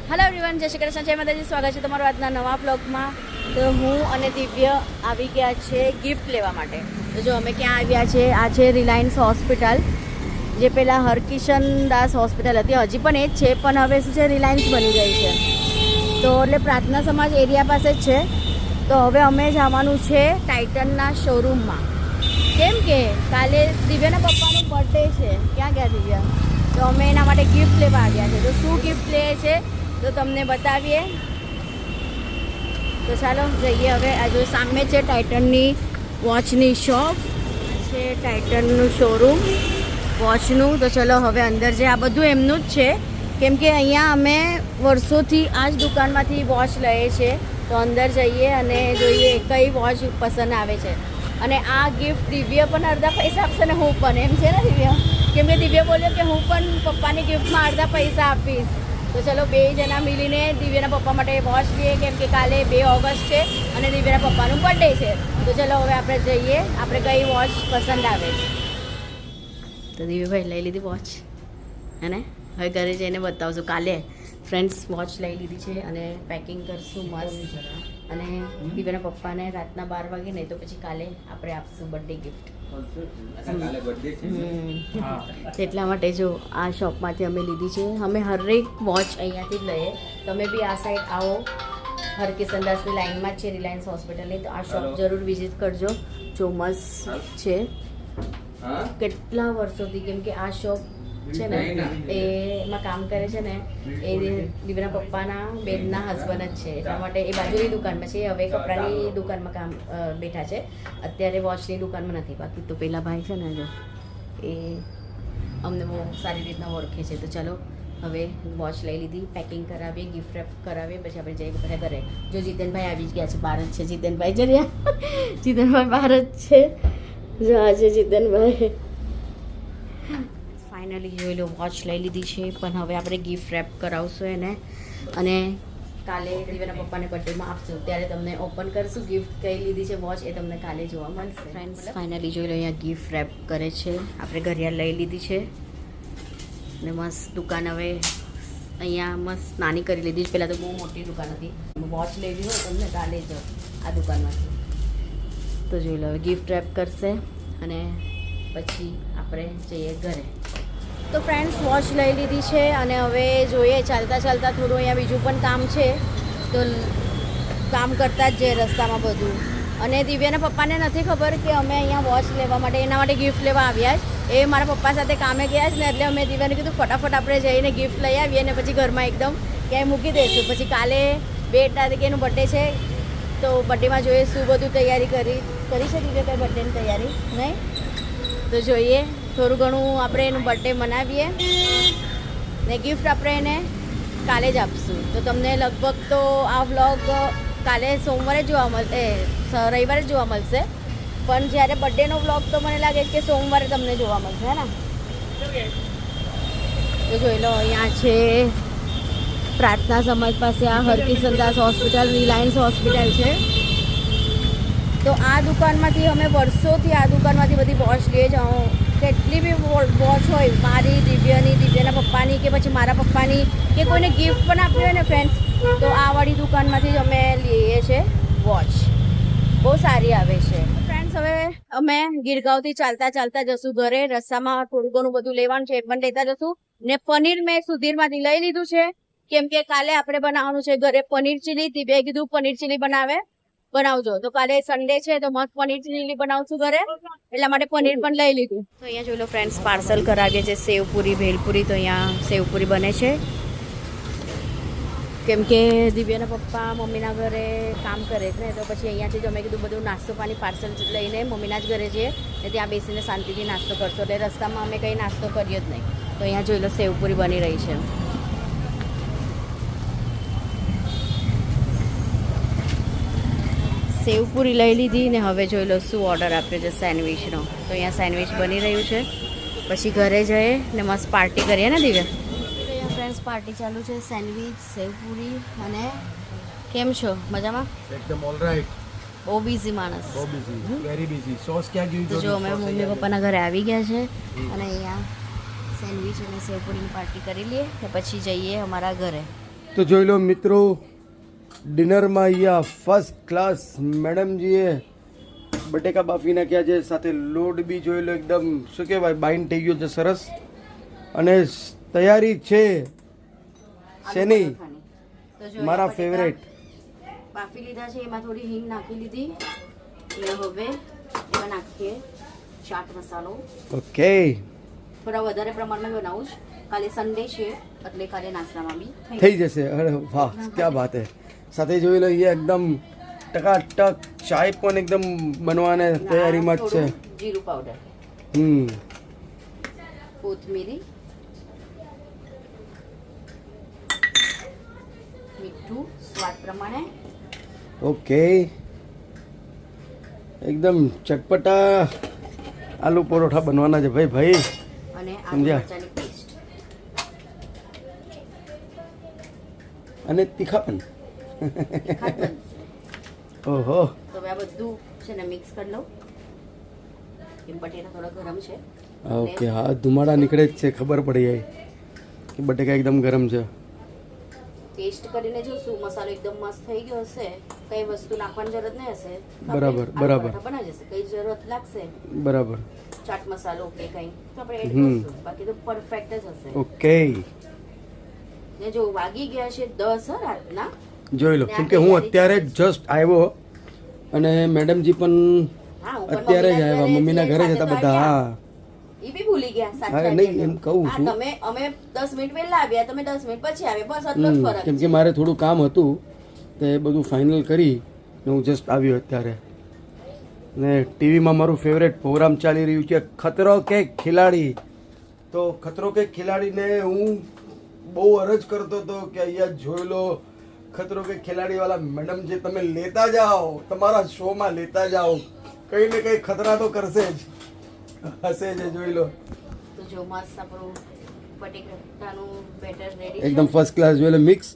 Hello everyone, જય શ્રી કૃષ્ણ, જય માતાજી. સ્વાગત છે તમારું આજના નવા બ્લોગમાં. તો હું અને દિવ્ય આવી ગયા છે ગિફ્ટ લેવા માટે. તો જો અમે ક્યાં આવ્યા છે, આ છે રિલાયન્સ હોસ્પિટલ, જે પહેલાં હરકિશન દાસ હોસ્પિટલ હતી, હજી પણ એ જ છે, પણ હવે શું છે રિલાયન્સ બની ગઈ છે. તો એટલે પ્રાર્થના સમાજ એરિયા પાસે જ છે. તો હવે અમે જવાનું છે ટાઇટનના શોરૂમમાં, કેમ કે કાલે દિવ્યાના પપ્પાનો બર્થડે છે. ક્યાં ગયા દિવ્યા? તો અમે એના માટે ગિફ્ટ લેવા આવ્યા છે. તો શું ગિફ્ટ લે છે તો તમને બતાવીએ. તો ચાલો જઈએ હવે. આ જો સામે છે ટાઇટનની વોચની શોપ, છે ટાઇટનનું શોરૂમ વોચનું. તો ચલો હવે અંદર જે આ બધું એમનું જ છે, કેમ કે અહીંયા અમે વર્ષોથી આ જ દુકાનમાંથી વોચ લઈએ છીએ. તો અંદર જઈએ અને જોઈએ કઈ વોચ પસંદ આવે છે. અને આ ગિફ્ટ દિવ્ય પણ અડધા પૈસા આપશે ને હું પણ, એમ છે ને દિવ્ય? કેમ કે દિવ્ય બોલ્યો કે હું પણ પપ્પાની ગિફ્ટમાં અડધા પૈસા આપીશ. તો ચલો બે જણા મળીને દિવ્યાના પપ્પા માટે વોચ લઈએ, કેમ કે કાલે 2 ઓગસ્ટ છે અને દિવ્યાના પપ્પાનું બર્થડે છે. તો ચલો હવે આપણે જઈએ, આપણે કઈ વોચ પસંદ આવે છે. તો દિવ્યભાઈ લઈ લીધી વોચ, અને હવે ઘરે જઈને બતાવશું. કાલે ફ્રેન્ડ્સ વોચ લઈ લીધી છે અને પેકિંગ કરશું મસ્ત. અને દિવ્યાના પપ્પાને રાતના 12 વાગે નહીં તો પછી કાલે આપણે આપશું બર્થડે ગિફ્ટ. એટલા માટે જો આ શોપમાંથી અમે લીધી છે. અમે હરેક વોચ અહીંયાથી જ લઈએ. તમે બી આ સાઈડ આવો, હરકિશનદાસની લાઇનમાં જ છે રિલાયન્સ હોસ્પિટલની. તો આ શોપ જરૂર વિઝિટ કરજો. જો મસ્ત છે કેટલા વર્ષોથી, કેમ કે આ શોપ છે ને એમાં કામ કરે છે ને એ દિવ્યાના પપ્પાના બેનના હસબન્ડ જ છે. એટલા માટે એ બાજુની દુકાનમાં છે, હવે કપડાની દુકાનમાં કામ બેઠા છે. અત્યારે વોચની દુકાનમાં નથી. બાકી તો પેલા ભાઈ છે ને જો એ અમને બહુ સારી રીતના ઓળખે છે. તો ચાલો હવે વોચ લઈ લીધી, પેકિંગ કરાવીએ, ગિફ્ટ રેપ કરાવીએ, પછી આપણે જઈએ બધા ઘરે. જો જીતેનભાઈ આવી જ ગયા છે, બહાર જ છે જીતેનભાઈ. જર્યા જીતેનભાઈ બહાર જ છે. જો આજે જીતેનભાઈ ફાઇનલી જોઈ લો વોચ લઈ લીધી છે, પણ હવે આપણે ગિફ્ટ રેપ કરાવશું એને અને કાલે દિવ્યાના પપ્પાને બર્થડેમાં આપશું, ત્યારે તમને ઓપન કરશું ગિફ્ટ કઈ લીધી છે વોચ, એ તમને કાલે જોવા મળશે. ફ્રેન્ડ્સ ફાઇનલી જોઈ લો અહીંયા ગિફ્ટ રેપ કરે છે. આપણે ઘડિયાળ લઈ લીધી છે ને મસ્ત દુકાન હવે અહીંયા મસ્ત નાની કરી લીધી. પહેલાં તો બહુ મોટી દુકાન હતી. વોચ લેવી હોય તમને કાલે જો આ દુકાનમાંથી. તો જોઈ લો ગિફ્ટ રેપ કરશે અને પછી આપણે જઈએ ઘરે. તો ફ્રેન્ડ્સ વોચ લઈ લીધી છે અને હવે જોઈએ ચાલતા ચાલતા થોડું અહીંયા બીજું પણ કામ છે, તો કામ કરતા જ જઈએ રસ્તામાં બધું. અને દિવ્યાના પપ્પાને નથી ખબર કે અમે અહીંયા વોચ લેવા માટે, એના માટે ગિફ્ટ લેવા આવ્યા જ. એ મારા પપ્પા સાથે કામે ગયા જ ને, એટલે અમે દિવ્યાને કીધું ફટાફટ આપણે જઈને ગિફ્ટ લઈ આવીએ અને પછી ઘરમાં એકદમ ક્યાંય મૂકી દઈશું. પછી કાલે 2 તારીખેનું બર્થડે છે, તો બર્થડેમાં જોઈએ શું બધું તૈયારી કરી છે દિવ્યા. કઈ બર્થડેની તૈયારી નહીં, તો જોઈએ થોડું ઘણું આપણે એનું બર્થડે મનાવીએ ને ગિફ્ટ આપણે એને કાલે જ આપશું. તો તમને લગભગ તો આ વ્લોગ કાલે સોમવારે જોવા મળશે, રવિવારે જોવા મળશે, પણ જ્યારે બર્થડેનો વ્લોગ તો મને લાગે કે સોમવારે તમને જોવા મળશે, હે ને? તો જોઈ લો અહીંયા છે પ્રાર્થના સમાજ પાસે આ હરકિશનદાસ હોસ્પિટલ, રિલાયન્સ હોસ્પિટલ છે. તો આ દુકાનમાંથી અમે વર્ષોથી આ દુકાનમાંથી બધી વોચ લઈએ જ. કેટલી બી વોચ હોય, મારી, દિવ્યાની, દિવ્યાના પપ્પાની, કે પછી મારા પપ્પાની, કે કોઈને ગિફ્ટ પણ આપી હોય ને ફ્રેન્ડ્સ, તો આ વાળી દુકાનમાંથી જ અમે લઈએ છીએ વોચ. બહુ સારી આવે છે. ફ્રેન્ડ્સ હવે અમે ગીરગાંવથી ચાલતા ચાલતા જશું ઘરે. રસ્તામાં થોડું ઘણું બધું લેવાનું છે એ પણ લેતા જશું. ને પનીર મેં સુધીરમાંથી લઈ લીધું છે, કેમ કે કાલે આપણે બનાવવાનું છે ઘરે પનીર ચીલી. દિવ્યાએ કીધું પનીર ચીલી બનાવજો. તો કાલે સન્ડે છે તો મસ્ત પનીર ચીલી બનાવશું ઘરે, એટલા માટે પનીર પણ લઈ લીધું. તો અહીંયા જોઈ લો ફ્રેન્ડ્સ પાર્સલ કરાવીએ છીએ સેવપુરી, ભેલપુરી. તો અહીંયા સેવપુરી બને છે, કેમ કે દિવ્યાના પપ્પા મમ્મીના ઘરે કામ કરે છે ને, તો પછી અહીંયાથી જ અમે કીધું બધું નાસ્તો પાણી પાર્સલ લઈને મમ્મીના જ ઘરે જઈએ ને ત્યાં બેસીને શાંતિથી નાસ્તો કરશો. એટલે રસ્તામાં અમે કંઈ નાસ્તો કરીએ જ નહીં. તો અહીંયા જોઈ લો સેવપુરી બની રહી છે. સેવપુરી લઈ લીધી ને હવે જોઈ લો શું ઓર્ડર આપ્યો છે સેન્ડવિચનો. તો અહીંયા સેન્ડવિચ બની રહ્યું છે, પછી ઘરે જઈએ ને મસ્ત પાર્ટી કરીએ ને દિવ્યા. અહીંયા ફ્રેન્ડ્સ પાર્ટી ચાલુ છે, સેન્ડવિચ, સેવપુરી. અને કેમ છો? મજામાં? એકદમ ઓલરાઈટ. બહુ બિઝી માણસ, બહુ બિઝી, વેરી બિઝી. સોસ ક્યાં ગયું? તો જો અમે મમ્મી પપ્પાના ઘરે આવી ગયા છે અને અહીંયા સેન્ડવિચ અને સેવપુરીની પાર્ટી કરી લઈએ ને પછી જઈએ અમારા ઘરે. તો જોઈ લો મિત્રો, ડિનરમાં અહીંયા ફર્સ્ટ ક્લાસ મેડમજીએ બટેકા બાફી નાખ્યા છે, સાથે લોટ બી જોઈ લો એકદમ શું કહેવાય બાઇન્ડ થઈ ગયો છે સરસ. અને તૈયારી છે શેની? તો જો મારા બટેકા ફેવરેટ. બાફી લીધા છે, એમાં થોડી હિંગ નાખી લીધી. એટલે હવે એમાં નાખીએ ચાટ મસાલો. ઓકે, થોડા વધારે પ્રમાણમાં બનાવું છું, કાલે સન્ડે છે એટલે કાલે નાસ્તામાં બી થઈ જશે. અરે વાહ, ક્યાં વાત હે. સાથે જોઈ લો અહીંયા એકદમ ટકાટક ચાય પણ એકદમ બનવાને તૈયારીમાં જ છે. થોડું જીરું પાવડર, કોથમીરી, મીઠું સ્વાદ પ્રમાણે. ઓકે, એકદમ ચટપટા આલુ પરોઠા બનવાના છે ભાઈ ભાઈ. અને આદુ સમજ્યા? મરચાંની પેસ્ટ. અને તીખા પણ. તીખાટ બનશે. ઓહો, તો હવે આ બધું છે ને મિક્સ કરી લઉં. એમ બટેટા થોડા ગરમ છે. ઓકે. હા, ધુમાડા નીકળે જ છે, ખબર પડી જાય કે બટેકા એકદમ ગરમ છે. ટેસ્ટ કરીને જોશું મસાલો એકદમ મસ્ત થઈ ગયો હશે, કઈ વસ્તુ નાખવાની જરૂરત નહીં હશે તો આપણે બરાબર, આલુ બરાબર. પરાઠા બનાવી જશે. કઈ જરૂરત લાગશે બરાબર. ચાટ મસાલો કે કઈ તો આપણે એડ હમ. કરશું, બાકી તો પરફેક્ટ જ હશે. ઓકે, ને જો વાગી ગયા છે 10 રાતના. જોઈ લો. કેમ કે હું અત્યારે જસ્ટ આવ્યો અને મેડમજી પણ હા, હું પણ અત્યારે જ આવ્યા. મમ્મીના ઘરે જ હતા સાથે તો બધા. આવ્યા. હા, ઈ બી ભૂલી ગયા હા, સાચા નહીં, એમ કહું હા, છું. અમે 10 મિનિટ પહેલા આવ્યા, તમે 10 મિનિટ પછી આવ્યા, બસ આટલો જ ફરક કેમ છે. કે મારે થોડું કામ હતું તો એ બધું ફાઇનલ કરી ને હું જસ્ટ આવ્યો અત્યારે. ને ટીવીમાં મારું ફેવરેટ પ્રોગ્રામ ચાલી રહ્યું છે ખતરો કે ખિલાડી. તો ખતરો કે ખિલાડીને હું બહુ અરજ કરતો હતો કે અહીંયા જોઈ લો ખતરો કે ખિલાડી વાળા મેડમ જે તમે લેતા જાઓ, તમારા શોમાં લેતા જાઓ, કંઈ ને કંઈ ખતરા તો કરશે જ, હશે જ. જોઈ લો તો જો મસ્ત આપણું બટેકાનું બેટર રેડી એકદમ ફર્સ્ટ ક્લાસ. જોઈ લો મિક્સ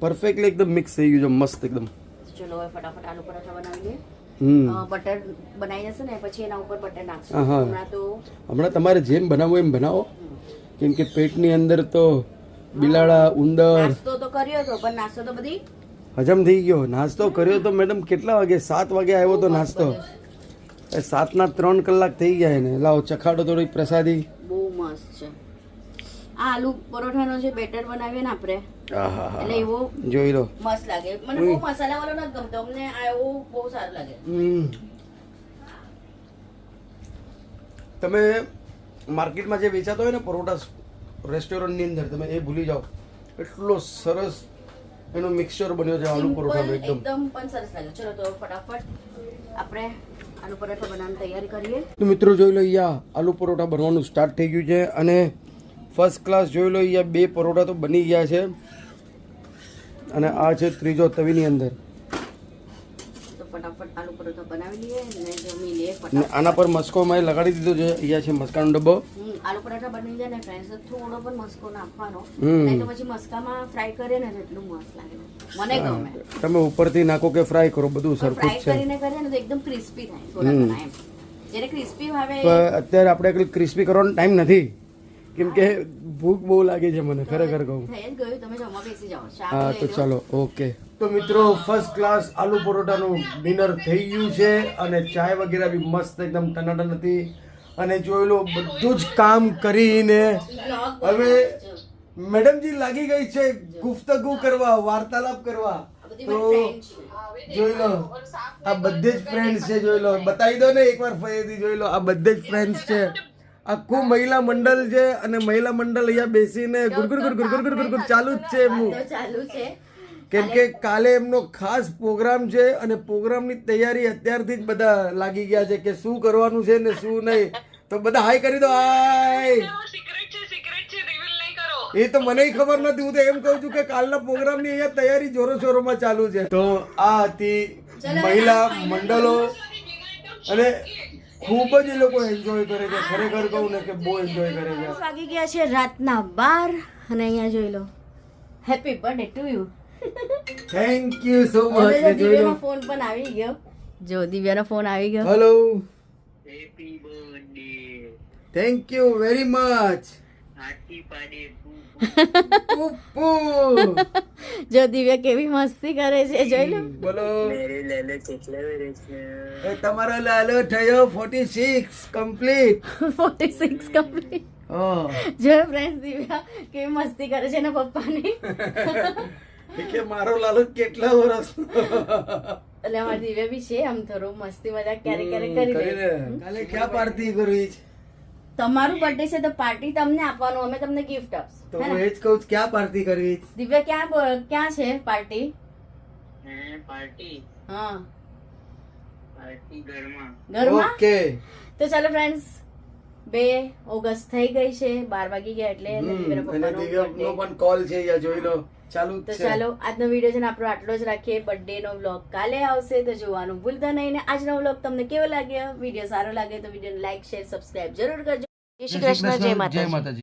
પરફેક્ટલી એકદમ મિક્સ થઈ ગયું છે મસ્ત એકદમ. ચલો હવે ફટાફટ આલુ પરાઠા બનાવી લઈએ. હમ બટર બનાવી જશે ને પછી એના ઉપર બટર નાખશું. હા. હમણાં તો હમણાં તમારે જેમ બનાવવું એમ બનાવો, કેમ કે પેટની અંદર તો બિલાડા ઉંદર નાસ્તો તો કર્યો હતો પણ નાસ્તો તો બધી હજમ થઈ ગયો. નાસ્તો કર્યો તો મેડમ કેટલા વાગે? 7 વાગે આવ્યો તો નાસ્તો. 7ના 3 કલાક થઈ ગયા એને. લાવો ચખાડો થોડી પ્રસાદી. બહુ મસ્ત છે. આ આલુ પરોઠાનો જે બેટર બનાવીએ ને આપણે, આહાહા. એટલે એવો જોઈ લો. મસ્ત લાગે. મને બહુ મસાલા વાળો નથી ગમતો, અમને આ એવો બહુ સારું લાગે. તમે માર્કેટમાં જે વેચાતો હોય ને પરોઠા રેસ્ટોરન્ટની અંદર, તમે એ ભૂલી જાઓ. એટલો સરસ એનો મિક્સચર બન્યો છે આલુ પરોઠાનો Simple, એકદમ. એકદમ પણ સરસ લાગે. ચલો તો ફટાફટ આપણે આલુ પરાઠા બનાવવાની તૈયારી કરીએ. તો મિત્રો જોઈ લો અહીંયા આલુ પરોઠા બનવાનું સ્ટાર્ટ થઈ ગયું છે અને ફર્સ્ટ ક્લાસ જોઈ લો અહીંયા 2 પરોઠા તો બની ગયા છે અને આ છે ત્રીજો તવીની અંદર. તો ફટાફટ આલુ પરોઠા બનાવી લઈએ અને જમી લઈએ ને ફટાફટ. આના પર મસ્કો મેં લગાડી દીધો છે. અહીંયા છે મસ્કાનો ડબ્બો. આલુ પરાઠા બની જાય ને ફ્રેન્ડ્સ, થોડો પણ મસ્કો નાખવાનો, હમ. નહીં તો પછી મસ્કામાં ફ્રાય કરીએ ને તો એટલું મસ્ત લાગે. મને ગમે. તમે ઉપરથી નાખો કે ફ્રાય કરો બધું સરખું ફ્રાય જ છે. કરીને કરીએ ને તો એકદમ ક્રિસ્પી થાય થોડા ઘણા એમ. જ્યારે ક્રિસ્પી ભાવે પણ અત્યારે આપણે એટલું ક્રિસ્પી કરવાનો ટાઈમ નથી, કેમ કે ભૂખ બહુ લાગે છે મને ખરેખર કહું. થઈ જ ગયું. તમે જમવા બેસી જાઓ. ચા હા લઈ તો લો. ચાલો ઓકે. તો મિત્રો ફર્સ્ટ ક્લાસ આલુ પરોઠાનું ડિનર થઈ ગયું છે અને ચાય વગેરે બી મસ્ત એકદમ ટનાટન હતી. અને જોઈ લો બધું જ કામ કરીને Vlog હવે બનાવજો. મેડમજી લાગી ગઈ છે ગુફ્તગુ કરવા, વાર્તાલાપ કરવા. આ બધી તો મારી friend છે. જોઈ લો આ બધે જ ફ્રેન્ડ્સ છે. જોઈ લો, બતાવી દો ને એકવાર ફરીથી. જોઈ લો આ બધે જ ફ્રેન્ડ્સ છે. આખું મહિલા મંડળ છે અને મહિલા મંડળ અહીંયા બેસીને ગુરગુર ગુરગુર ગુરગુર ગુરગુર ચાલુ જ છે એમનું. તો ચાલુ છે. કેમ કે કાલે એમનો ખાસ પ્રોગ્રામ છે અને પ્રોગ્રામની તૈયારી અત્યારથી જ બધા લાગી ગયા છે કે શું કરવાનું છે ને શું નહીં. તો બધા હાય કરી દો. હાય. એ તો મને ખબર નથી. હું તો એમ કહું છું કે કાલના પ્રોગ્રામની અહીંયા તૈયારી જોરો શોરોમાં ચાલુ છે. તો આ હતી મહિલા મંડળો અને ખૂબ જ એ લોકો એન્જોય કરે છે. ખરેખર કહું ને કે બહુ એન્જોય કરે છે. વાગી ગયા છે રાતના 12 અને અહીંયા જોઈ લો happy birthday to you. Thank you so much. જોઈ લો દિવ્યાનો ફોન પણ આવી ગયો. જો દિવ્યાનો ફોન આવી ગયો. Hello. Thank you very much. Puppu. જો દિવ્યા કેવી મસ્તી કરે છે જોઈ લો. બોલો એ તમારો લાલો થયો 46 કમ્પ્લીટ 46 કમ્પ્લીટ. જો ફ્રેન્ડ્સ દિવ્યા કેવી મસ્તી કરે છે એના પપ્પાની. કે મારો લાલો કેટલા વર્ષ એટલે અમારી દિવ્યા બી છે આમ થોડું મસ્તી મજાક ક્યારેક ક્યારેક કરી લે. કાલે ક્યાં પાર્ટી કરવી છે? તમારું બર્થડે છે તો પાર્ટી તમને આપવાનું, અમે તમને ગિફ્ટ તો આપશું. હું એ જ કહું છું, ક્યાં પાર્ટી કરવી છે? દિવ્યા ક્યાં છે પાર્ટી? હા ઘરમાં. ઓકે તો ચાલો ફ્રેન્ડ્સ 2 ઓગસ્ટ થઈ ગઈ છે, 12 વાગી ગયા એટલે દિવ્યાના અને પપ્પાનો દિવ્યાનો birthday. પણ કોલ છે યા જોઈ લો ચાલુ જ તો છે. ચાલો આજનો વિડીયો છે ને આપણો આટલો જ રાખીએ. બર્થડે નો વ્લોગ કાલે આવશે તો જોવાનું ભૂલતા નહીં. ને આજનો વ્લોગ તમને કેવો લાગ્યો? વિડીયો સારો લાગે તો વિડીયોને લાઈક શેર સબસ્ક્રાઇબ જરૂર કરજો. જય શ્રી કૃષ્ણ, જય માતાજી.